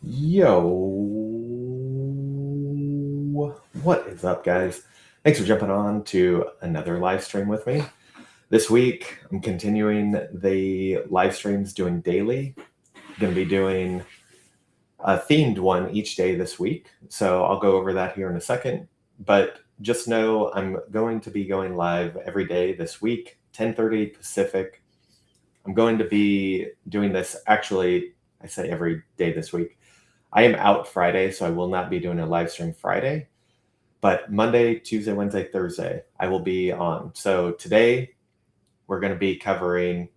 Yo, what is up, guys? Thanks for jumping on to another live stream with me. This week, I'm continuing the live streams doing daily. I'm going to be doing a themed one each day this week. So I'll go over that here in a second. But just know I'm going to be going live every day this week, 10:30 Pacific. I'm going to be doing this actually, I say every day this week. I am out Friday, so I will not be doing a live stream Friday. But Monday, Tuesday, Wednesday, Thursday, I will be on. So today, we're going to be covering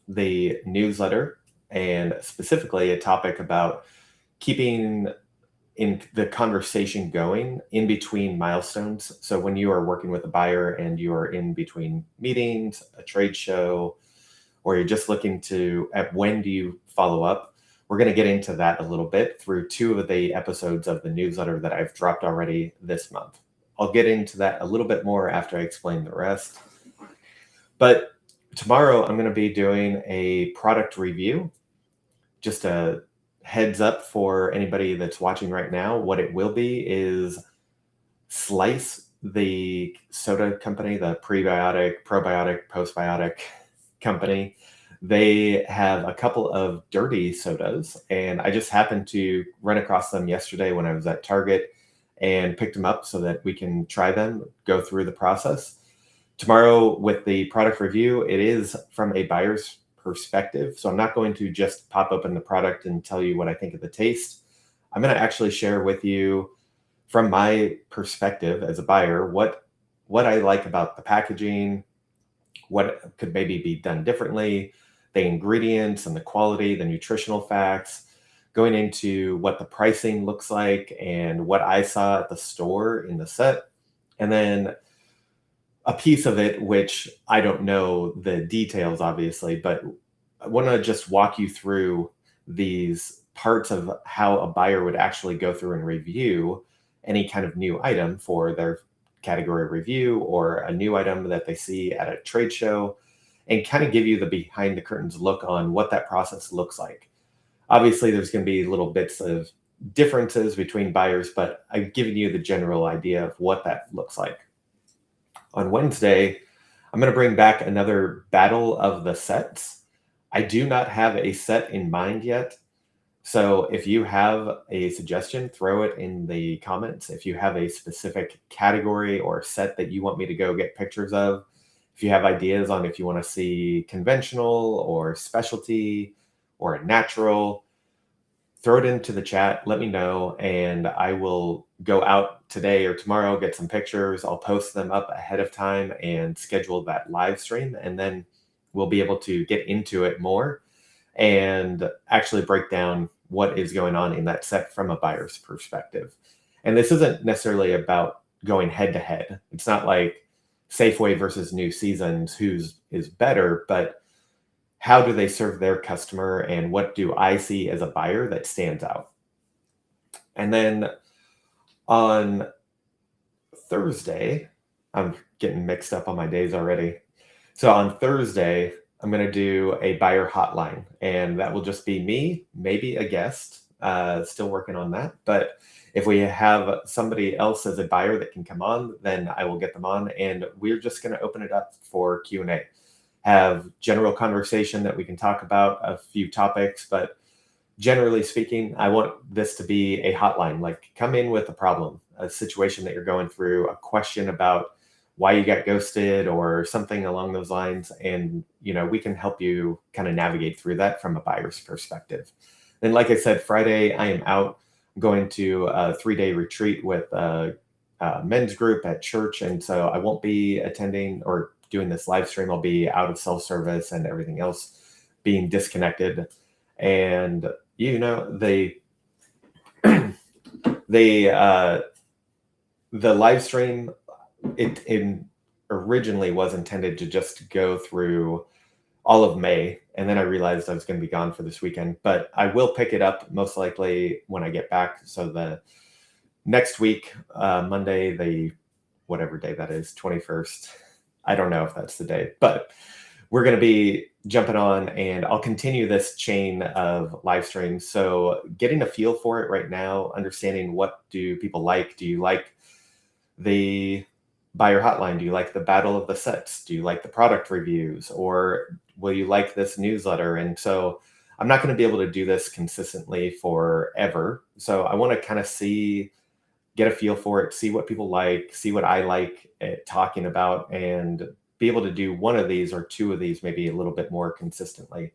the newsletter and specifically a topic about keeping in the conversation going in between milestones. So when you are working with a buyer and you are in between meetings, a trade show, or you're just looking at when do you follow up, we're going to get into that a little bit through two of the episodes of the newsletter that I've dropped already this month. I'll get into that a little bit more after I explain the rest. But tomorrow I'm going to be doing a product review. Just a heads up for anybody that's watching right now, what it will be is Slice, the soda company, the prebiotic, probiotic, postbiotic company. They have a couple of dirty sodas, and I just happened to run across them yesterday when I was at Target and picked them up so that we can try them, go through the process. Tomorrow, with the product review, it is from a buyer's perspective. So I'm not going to just pop open the product and tell you what I think of the taste. I'm going to actually share with you from my perspective as a buyer what I like about the packaging, what could maybe be done differently, the ingredients and the quality, the nutritional facts, going into what the pricing looks like and what I saw at the store in the set. And then a piece of it, which I don't know the details, obviously, but I want to just walk you through these parts of how a buyer would actually go through and review any kind of new item for their category review or a new item that they see at a trade show, and kind of give you the behind the curtains look on what that process looks like. Obviously, there's going to be little bits of differences between buyers, but I've given you the general idea of what that looks like. On Wednesday, I'm going to bring back another battle of the sets. I do not have a set in mind yet. So if you have a suggestion, throw it in the comments. If you have a specific category or set that you want me to go get pictures of, if you have ideas on if you want to see conventional or specialty or a natural, throw it into the chat. Let me know, and I will go out today or tomorrow, get some pictures. I'll post them up ahead of time and schedule that live stream, and then we'll be able to get into it more and actually break down what is going on in that set from a buyer's perspective. And this isn't necessarily about going head to head. It's not like Safeway versus New Seasons, whose is better, but how do they serve their customer and what do I see as a buyer that stands out? And then on Thursday, I'm getting mixed up on my days already. So on Thursday, I'm going to do a buyer hotline, and that will just be me, maybe a guest. Still working on that. But if we have somebody else as a buyer that can come on, then I will get them on, and we're just going to open it up for Q&A. Have general conversation that we can talk about a few topics, but generally speaking, I want this to be a hotline. Like, come in with a problem, a situation that you're going through, a question about why you got ghosted or something along those lines. And, we can help you kind of navigate through that from a buyer's perspective. Then, like I said, Friday, I am out. I'm going to a 3-day retreat with a men's group at church. And so I won't be attending or doing this live stream. I'll be out of self-service and everything else being disconnected. And, the live stream, it originally was intended to just go through all of May, and then I realized I was going to be gone for this weekend. But I will pick it up most likely when I get back. So the next week, Monday, the whatever day that is, 21st. I don't know if that's the day, but we're going to be jumping on, and I'll continue this chain of live streams. So getting a feel for it right now, understanding what do people like. Do you like the buyer hotline? Do you like the battle of the sets? Do you like the product reviews? Or will you like this newsletter? And so I'm not going to be able to do this consistently forever. So I want to kind of get a feel for it, see what people like, see what I like talking about, and be able to do one of these or two of these maybe a little bit more consistently.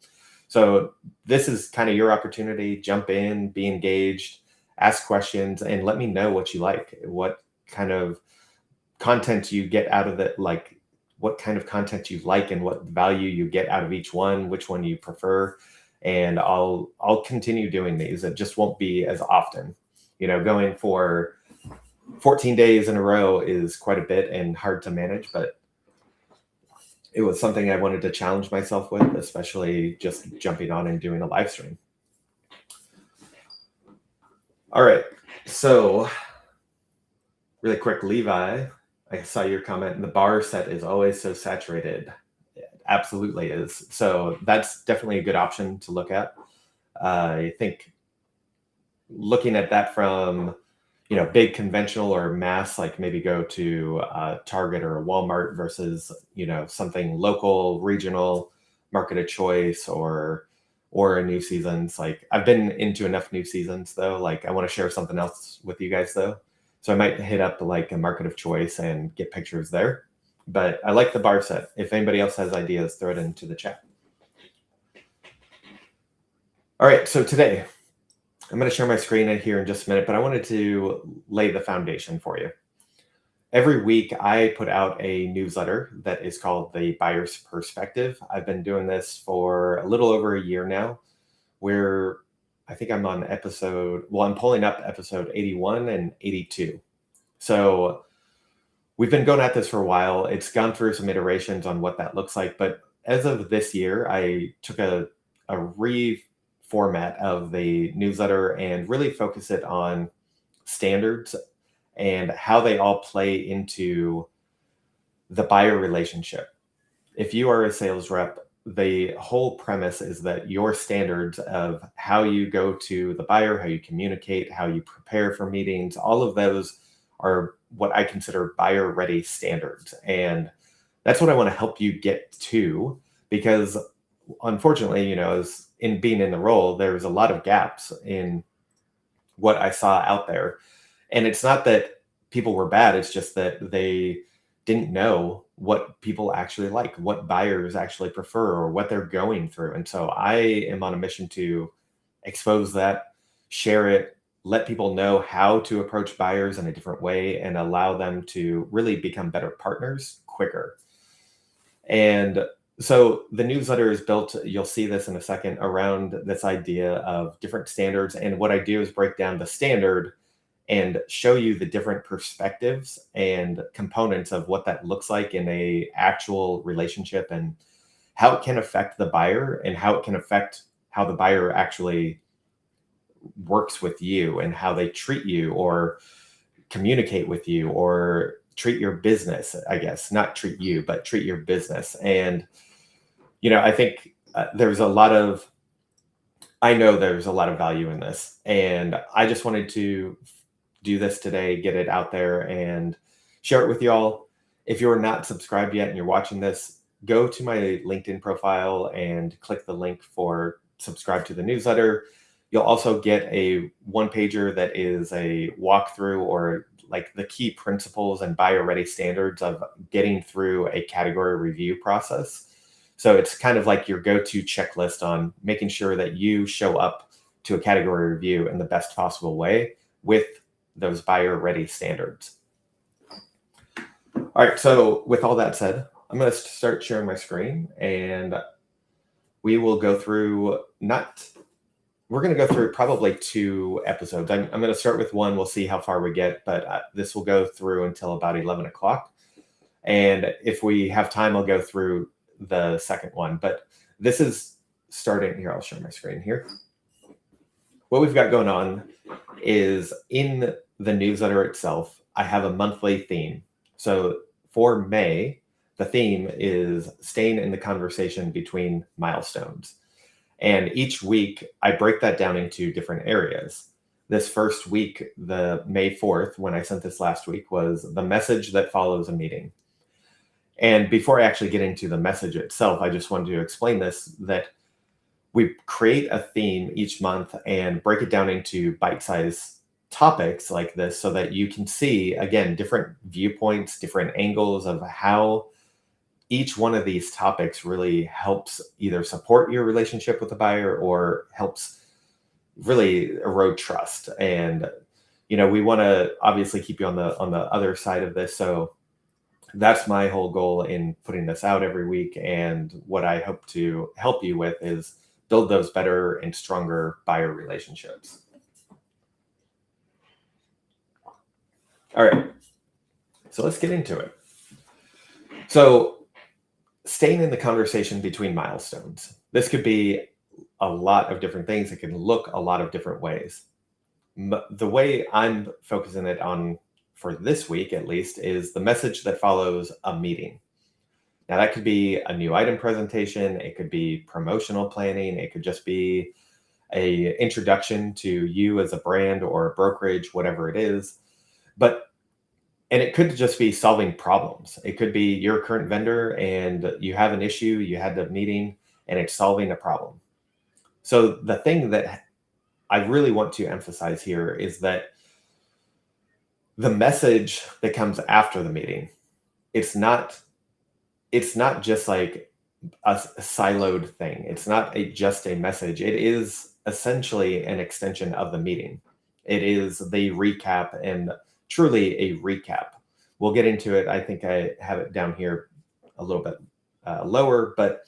So this is kind of your opportunity. Jump in, be engaged, ask questions, and let me know what you like, what kind of content you get out of it, like what kind of content you like and what value you get out of each one, which one you prefer. And I'll continue doing these. It just won't be as often. Going for 14 days in a row is quite a bit and hard to manage, but it was something I wanted to challenge myself with, especially just jumping on and doing a live stream. All right. So really quick, Levi, I saw your comment. The bar set is always so saturated. It absolutely is. So that's definitely a good option to look at. I think looking at that from big conventional or mass, like maybe go to Target or a Walmart versus something local, regional, market of choice, or a New Seasons. Like I've been into enough New Seasons though. Like I want to share something else with you guys though. So I might hit up like a market of choice and get pictures there. But I like the bar set. If anybody else has ideas, throw it into the chat. All right, so today I'm going to share my screen in here in just a minute, but I wanted to lay the foundation for you. Every week, I put out a newsletter that is called The Buyer's Perspective. I've been doing this for a little over a year now, where I think I'm on I'm pulling up episode 81 and 82. So we've been going at this for a while. It's gone through some iterations on what that looks like. But as of this year, I took a reformat of the newsletter and really focus it on standards and how they all play into the buyer relationship. If you are a sales rep, the whole premise is that your standards of how you go to the buyer, how you communicate, how you prepare for meetings, all of those are what I consider buyer ready standards. And that's what I want to help you get to, because unfortunately, as in being in the role, there's a lot of gaps in what I saw out there. And it's not that people were bad. It's just that they didn't know what people actually like, what buyers actually prefer, or what they're going through. And so I am on a mission to expose that, share it, let people know how to approach buyers in a different way, and allow them to really become better partners quicker. And so the newsletter is built, you'll see this in a second, around this idea of different standards. And what I do is break down the standard and show you the different perspectives and components of what that looks like in a actual relationship, and how it can affect the buyer, and how it can affect how the buyer actually works with you, and how they treat you or communicate with you or treat your business, I guess, not treat you, but treat your business. And, I think I know there's a lot of value in this, and I just wanted to do this today, get it out there and share it with y'all. If you're not subscribed yet and you're watching this, go to my LinkedIn profile and click the link for subscribe to the newsletter. You'll also get a one pager that is a walkthrough, or like the key principles and buyer ready standards of getting through a category review process. So it's kind of like your go-to checklist on making sure that you show up to a category review in the best possible way with those buyer ready standards. All right, so with all that said, I'm going to start sharing my screen, and we will go through we're going to go through probably 2 episodes. I'm going to start with one. We'll see how far we get, but this will go through until about 11 o'clock. And if we have time, I'll go through the second one. But this is starting here. I'll share my screen here. What we've got going on is in the newsletter itself, I have a monthly theme. So for May, the theme is staying in the conversation between milestones. And each week, I break that down into different areas. This first week, the May 4th, when I sent this last week, was the message that follows a meeting. And before I actually get into the message itself, I just wanted to explain this, that we create a theme each month and break it down into bite-sized topics like this so that you can see, again, different viewpoints, different angles of how each one of these topics really helps either support your relationship with the buyer or helps really erode trust. And we want to obviously keep you on the other side of this. So that's my whole goal in putting this out every week. And what I hope to help you with is build those better and stronger buyer relationships. All right, so let's get into it. So staying in the conversation between milestones. This could be a lot of different things. It can look a lot of different ways. The way I'm focusing it on for this week, at least, is the message that follows a meeting. Now, that could be a new item presentation. It could be promotional planning. It could just be an introduction to you as a brand or a brokerage, whatever it is. And it could just be solving problems. It could be your current vendor and you have an issue, you had the meeting, and it's solving a problem. So the thing that I really want to emphasize here is that the message that comes after the meeting, it's not just like a siloed thing. It's not just a message. It is essentially an extension of the meeting. It is the recap, and truly a recap. We'll get into it. I think I have it down here a little bit lower, but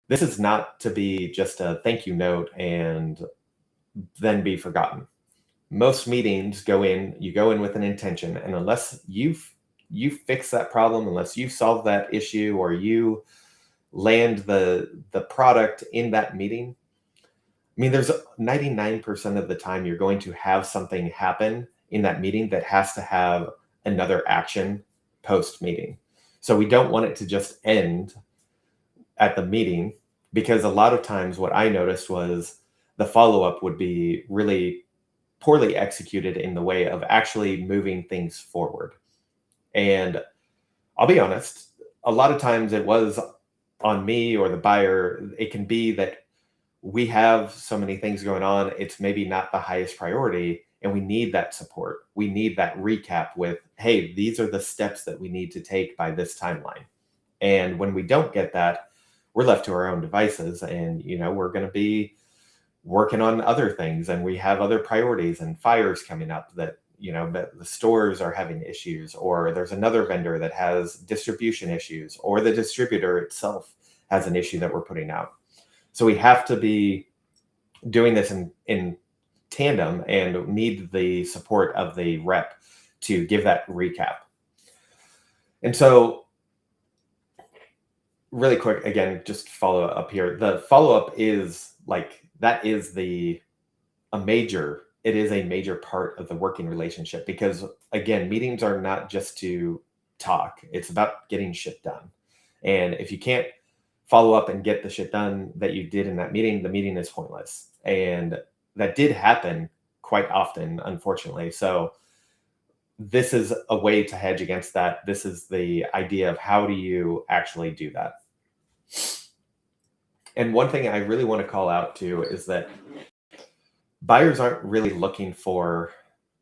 this is not to be just a thank you note and then be forgotten. Most meetings you go in with an intention, and unless you fix that problem, unless you solve that issue or you land the product in that meeting, I mean, there's 99% of the time you're going to have something happen in that meeting that has to have another action post meeting. So we don't want it to just end at the meeting, because a lot of times what I noticed was the follow-up would be really poorly executed in the way of actually moving things forward. And I'll be honest, a lot of times it was on me or the buyer. It can be that we have so many things going on, it's maybe not the highest priority, and we need that support. We need that recap with, hey, these are the steps that we need to take by this timeline. And when we don't get that, we're left to our own devices, and we're going to be working on other things, and we have other priorities and fires coming up that the stores are having issues, or there's another vendor that has distribution issues, or the distributor itself has an issue that we're putting out. So we have to be doing this in tandem and need the support of the rep to give that recap. And so really quick, again, just follow up here. The follow-up is it is a major part of the working relationship, because again, meetings are not just to talk. It's about getting shit done. And if you can't follow up and get the shit done that you did in that meeting, the meeting is pointless. And that did happen quite often, unfortunately. So this is a way to hedge against that. This is the idea of how do you actually do that. And one thing I really want to call out too is that buyers aren't really looking for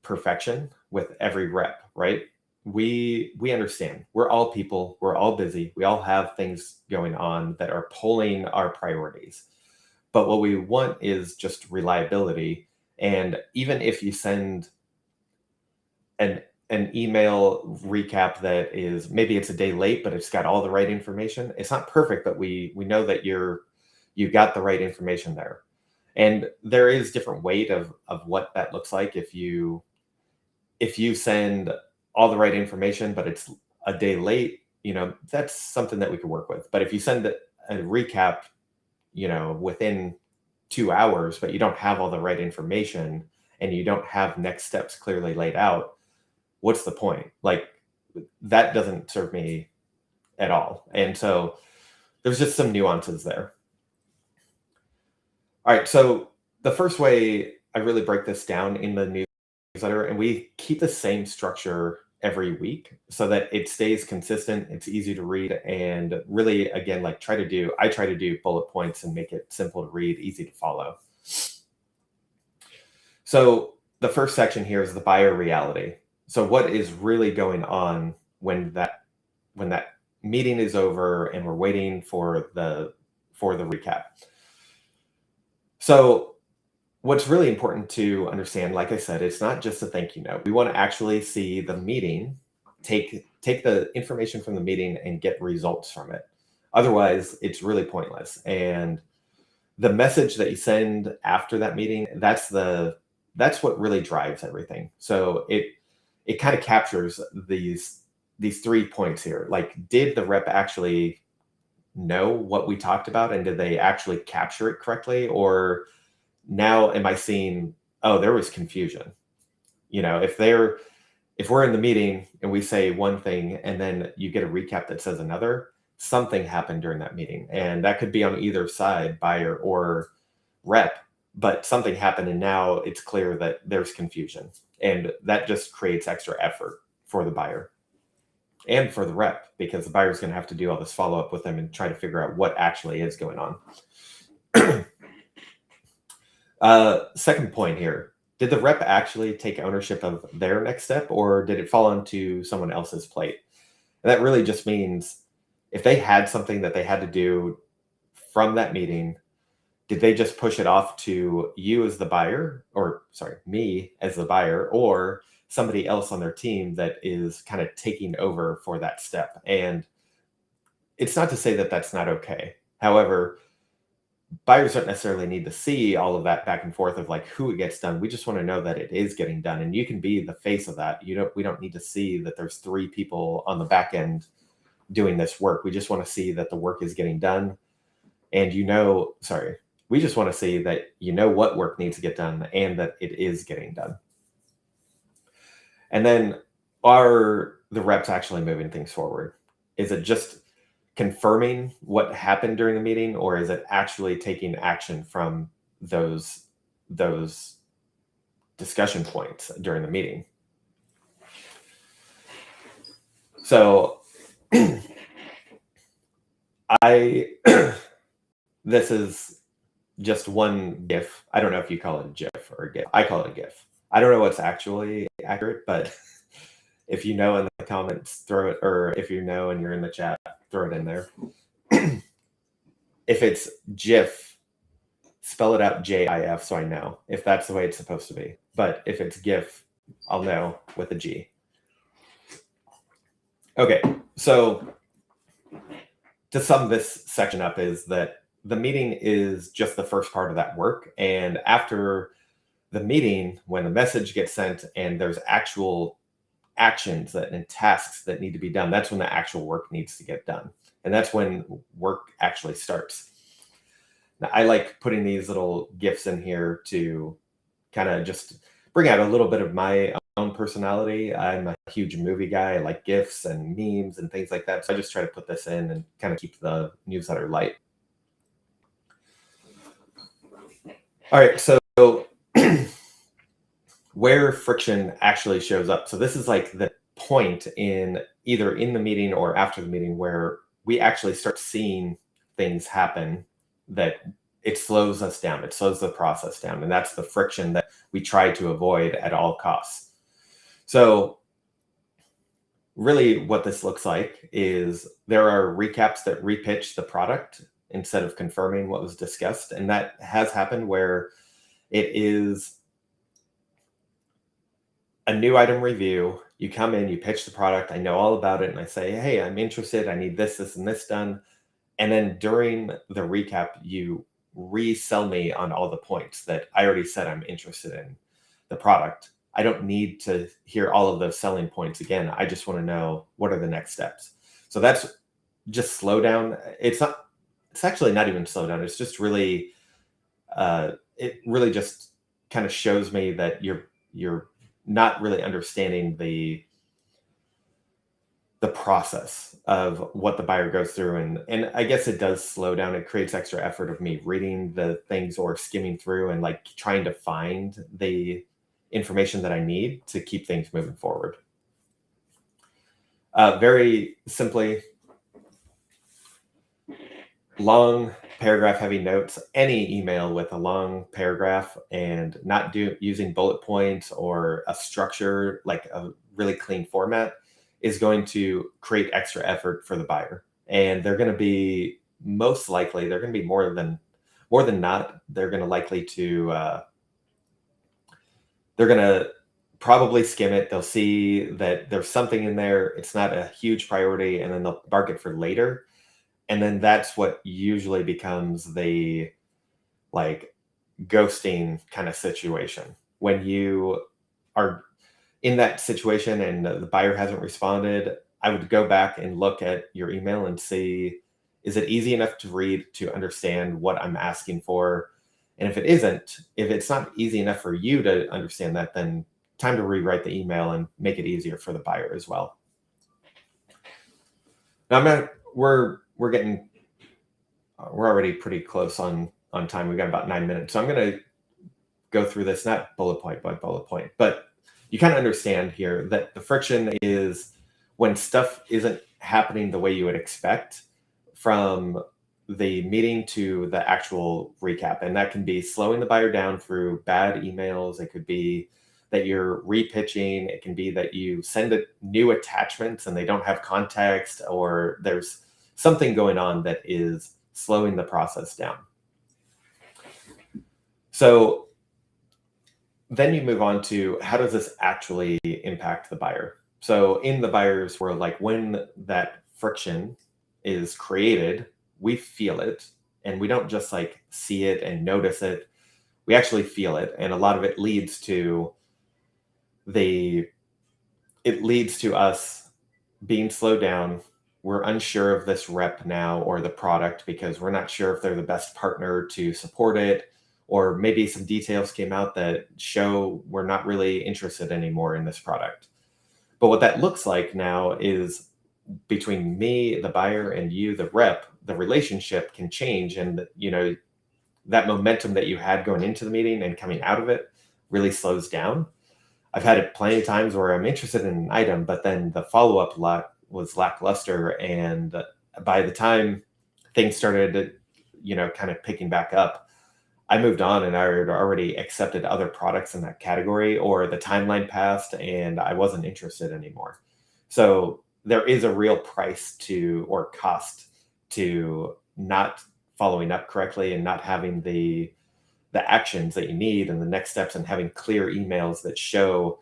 perfection with every rep, right? We understand we're all people, we're all busy, we all have things going on that are pulling our priorities. But what we want is just reliability. And even if you send an email recap that is, maybe it's a day late, but it's got all the right information, it's not perfect, but we know that you got the right information there. And there is different weight of what that looks like. If you send all the right information, but it's a day late, that's something that we could work with. But if you send a recap, within 2 hours, but you don't have all the right information and you don't have next steps clearly laid out, what's the point? Like, that doesn't serve me at all. And so there's just some nuances there. All right, so the first way I really break this down in the newsletter, and we keep the same structure every week so that it stays consistent, it's easy to read, and really, again, like I try to do bullet points and make it simple to read, easy to follow. So the first section here is the buyer reality. So what is really going on when that meeting is over and we're waiting for the recap. So what's really important to understand, like I said, it's not just a thank you note. We want to actually see the meeting, take the information from the meeting and get results from it. Otherwise, it's really pointless. And the message that you send after that meeting, that's what really drives everything. So it kind of captures these 3 points here. Like, did the rep actually know what we talked about, and did they actually capture it correctly? Or now am I seeing, oh, there was confusion? If we're in the meeting and we say one thing and then you get a recap that says another, something happened during that meeting. And that could be on either side, buyer or rep, but something happened and now it's clear that there's confusion. And that just creates extra effort for the buyer and for the rep, because the buyer's going to have to do all this follow-up with them and try to figure out what actually is going on. Second point here, did the rep actually take ownership of their next step, or did it fall onto someone else's plate? And that really just means if they had something that they had to do from that meeting, did they just push it off to you as the buyer, or sorry, me as the buyer, or somebody else on their team that is kind of taking over for that step? And it's not to say that that's not okay. However, buyers don't necessarily need to see all of that back and forth of like who it gets done. We just want to know that it is getting done, and you can be the face of that. We don't need to see that there's 3 people on the back end doing this work. We just want to see that the work is getting done, and we just want to see that what work needs to get done and that it is getting done. And then, are the reps actually moving things forward? Is it just confirming what happened during the meeting, or is it actually taking action from those discussion points during the meeting? So this is just one GIF. I don't know if you call it a GIF or a GIF. I call it a GIF. I don't know what's actually accurate, but if you know in the comments, throw it, or if you know and you're in the chat, throw it in there. If it's GIF, spell it out JIF so I know if that's the way it's supposed to be. But if it's GIF, I'll know with a G. Okay, so to sum this section up is that the meeting is just the first part of that work. And after the meeting, when the message gets sent and there's actual actions and tasks that need to be done, that's when the actual work needs to get done. And that's when work actually starts. Now, I like putting these little GIFs in here to kind of just bring out a little bit of my own personality. I'm a huge movie guy. I like GIFs and memes and things like that. So I just try to put this in and kind of keep the newsletter light. All right, so where friction actually shows up. So this is like the point in either in the meeting or after the meeting where we actually start seeing things happen that it slows us down. It slows the process down. And that's the friction that we try to avoid at all costs. So really what this looks like is there are recaps that repitch the product instead of confirming what was discussed. And that has happened where it is a new item review. You come in, you pitch the product. I know all about it. And I say, hey, I'm interested. I need this, this, and this done. And then during the recap, you resell me on all the points that I already said I'm interested in the product. I don't need to hear all of those selling points again. I just want to know what are the next steps. So that's just slow down. It's actually not even slow down. It's just really, it really just kind of shows me that you're not really understanding the the process of what the buyer goes through. And I guess it does slow down. It creates extra effort of me reading the things or skimming through and like trying to find the information that I need to keep things moving forward. Very simply, long paragraph heavy notes, any email with a long paragraph and not using bullet points or a structure like a really clean format is going to create extra effort for the buyer. And they're going to be most likely they're going to be more than not they're going to likely to they're going to probably skim it. They'll see that there's something in there. It's not a huge priority, and then they'll mark it for later. And then that's what usually becomes the like ghosting kind of situation. When you are in that situation and the buyer hasn't responded, I would go back and look at your email and see, is it easy enough to read to understand what I'm asking for? And if it isn't, if it's not easy enough for you to understand that, then time to rewrite the email and make it easier for the buyer as well. Now we're getting we're already pretty close on time. We've got about 9 minutes. So I'm going to go through this, not bullet point by bullet point, but you kind of understand here that the friction is when stuff isn't happening the way you would expect from the meeting to the actual recap. And that can be slowing the buyer down through bad emails. It could be that you're repitching. It can be that you send new attachments and they don't have context, or there's something going on that is slowing the process down. So then you move on to how does this actually impact the buyer? So in the buyer's world, like when that friction is created, we feel it, and we don't just like see it and notice it. We actually feel it, and a lot of it leads to us being slowed down. We're unsure of this rep now or the product because we're not sure if they're the best partner to support it, or maybe some details came out that show we're not really interested anymore in this product. But what that looks like now is between me, the buyer, and you, the rep, the relationship can change. And, that momentum that you had going into the meeting and coming out of it really slows down. I've had it plenty of times where I'm interested in an item, but then the follow-up lot was lackluster. And by the time things started, kind of picking back up, I moved on and I had already accepted other products in that category, or the timeline passed and I wasn't interested anymore. So there is a real price or cost to not following up correctly and not having the actions that you need and the next steps, and having clear emails that show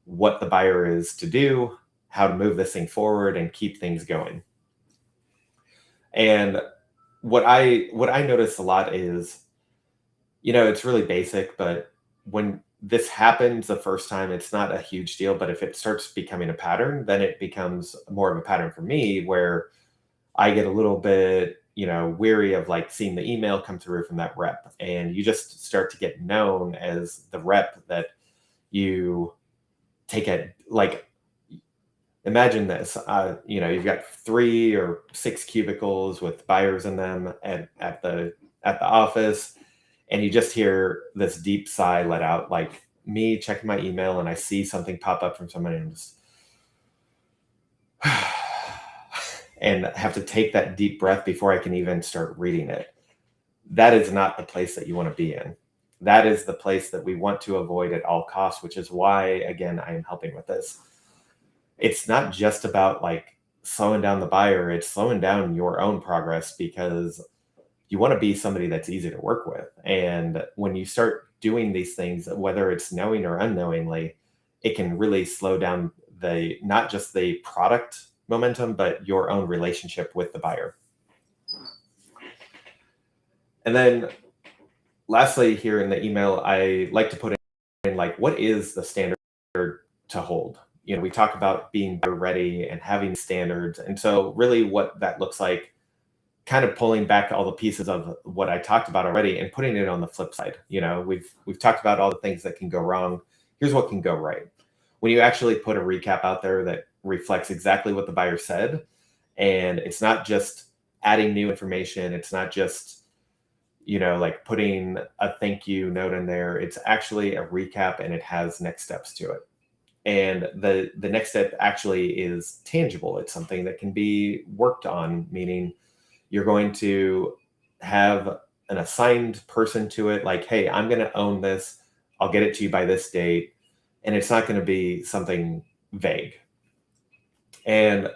what the buyer is to do, how to move this thing forward and keep things going. And what I notice a lot is, it's really basic, but when this happens the first time, it's not a huge deal. But if it starts becoming a pattern, then it becomes more of a pattern for me, where I get a little bit, weary of like seeing the email come through from that rep. And you just start to get known as the rep that you take it. Like, imagine this, you've got 3 or 6 cubicles with buyers in them at the office. And you just hear this deep sigh let out, like me checking my email and I see something pop up from somebody and just and have to take that deep breath before I can even start reading it. That is not the place that you want to be in. That is the place that we want to avoid at all costs, which is why, again, I am helping with this. It's not just about like slowing down the buyer, it's slowing down your own progress, because you want to be somebody that's easy to work with. And when you start doing these things, whether it's knowing or unknowingly, it can really slow down not just the product momentum, but your own relationship with the buyer. And then lastly, here in the email, I like to put in like, what is the standard to hold? We talk about being ready and having standards. And so really what that looks like, kind of pulling back all the pieces of what I talked about already and putting it on the flip side. We've talked about all the things that can go wrong. Here's what can go right. When you actually put a recap out there that reflects exactly what the buyer said. And it's not just adding new information. It's not just, like putting a thank you note in there. It's actually a recap and it has next steps to it. And the next step actually is tangible. It's something that can be worked on, meaning you're going to have an assigned person to it, like, hey, I'm going to own this. I'll get it to you by this date. And it's not going to be something vague. And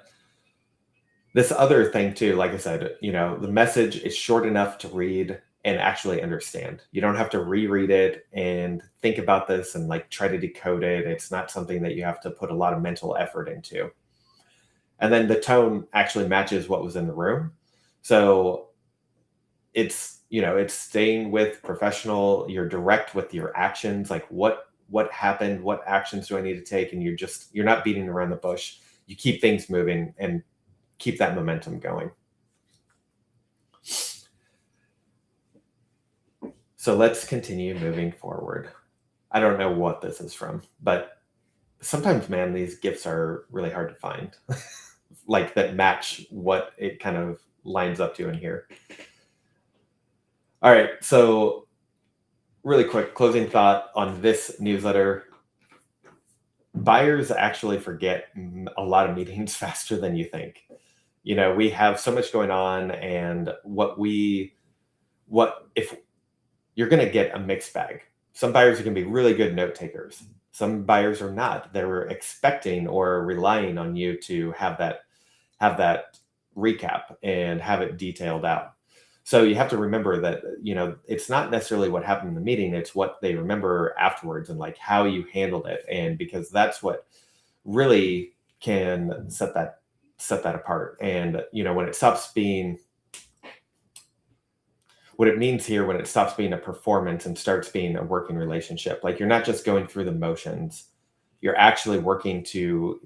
this other thing too, like I said, the message is short enough to read and actually understand. You don't have to reread it and think about this and like try to decode it. It's not something that you have to put a lot of mental effort into. And then the tone actually matches what was in the room. So it's staying with professional, you're direct with your actions, like what happened, what actions do I need to take? And you're not beating around the bush. You keep things moving and keep that momentum going. So let's continue moving forward. I don't know what this is from, but sometimes, man, these gifts are really hard to find, like that match what it kind of lines up to in here. All right, so really quick closing thought on this newsletter. Buyers actually forget a lot of meetings faster than you think. We have so much going on, and if you're going to get a mixed bag. Some buyers are going to be really good note takers. Some buyers are not. They're expecting or relying on you to have that recap and have it detailed out. So you have to remember that, it's not necessarily what happened in the meeting, it's what they remember afterwards and like how you handled it. And because that's what really can set that apart. And, when it stops being what it means here, when it stops being a performance and starts being a working relationship, like you're not just going through the motions, you're actually working to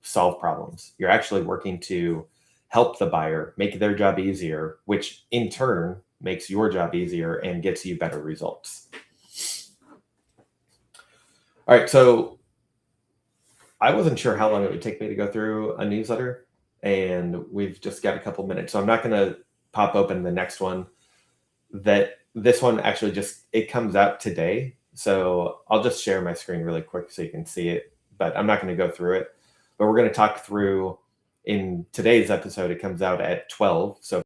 solve problems. You're actually working to help the buyer make their job easier, which in turn makes your job easier and gets you better results. All right, so I wasn't sure how long it would take me to go through a newsletter, and we've just got a couple minutes, so I'm not going to pop open the next one. This one actually it comes out today, so I'll just share my screen really quick so you can see it, but I'm not going to go through it. But we're going to talk through in today's episode. It comes out at 12, so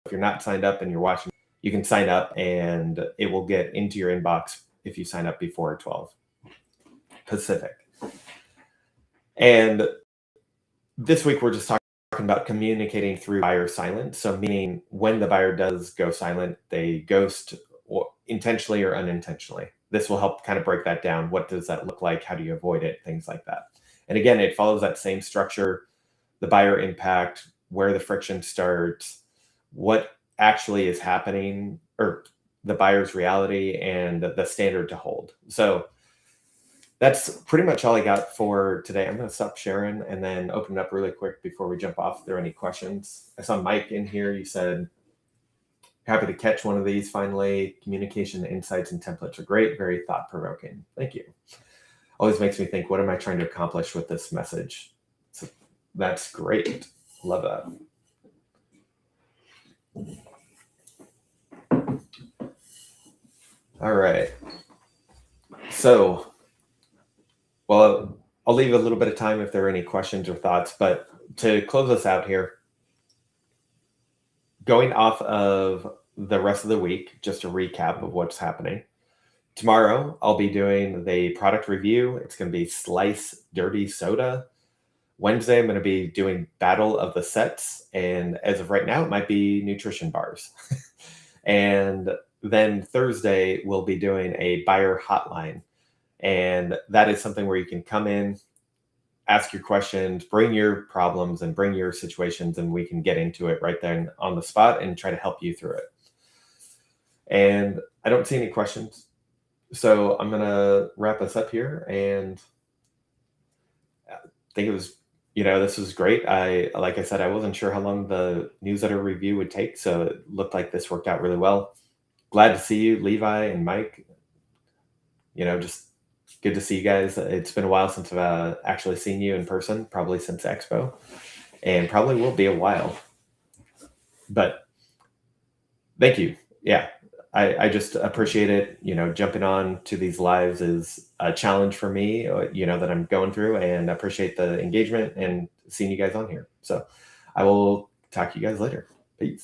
if you're not signed up and you're watching, you can sign up and it will get into your inbox if you sign up before 12 Pacific. And this week we're just talking about communicating through buyer silence. So meaning when the buyer does go silent, they ghost, or intentionally or unintentionally. This will help kind of break that down. What does that look like? How do you avoid it? Things like that. And again, it follows that same structure: the buyer impact, where the friction starts, what actually is happening, or the buyer's reality, and the standard to hold. So that's pretty much all I got for today. I'm going to stop sharing and then open it up really quick before we jump off. If there are any questions. I saw Mike in here. You said, happy to catch one of these finally. Communication insights and templates are great. Very thought-provoking. Thank you. Always makes me think, what am I trying to accomplish with this message? So that's great. Love that. All right. So, well, I'll leave a little bit of time if there are any questions or thoughts, but to close us out here, going off of the rest of the week, just a recap of what's happening. Tomorrow, I'll be doing the product review. It's going to be Slice Dirty Soda. Wednesday, I'm going to be doing Battle of the Sets. And as of right now, it might be nutrition bars. And then Thursday, we'll be doing a buyer hotline. And that is something where you can come in, ask your questions, bring your problems and bring your situations, and we can get into it right then on the spot and try to help you through it. And I don't see any questions. So I'm going to wrap us up here, and I think it was, this was great. Like I said, I wasn't sure how long the newsletter review would take, so it looked like this worked out really well. Glad to see you, Levi and Mike. Just Good to see you guys. It's been a while since I've actually seen you in person, probably since Expo, and probably will be a while. But thank you. Yeah, I just appreciate it. Jumping on to these lives is a challenge for me, that I'm going through, and I appreciate the engagement and seeing you guys on here. So I will talk to you guys later. Peace.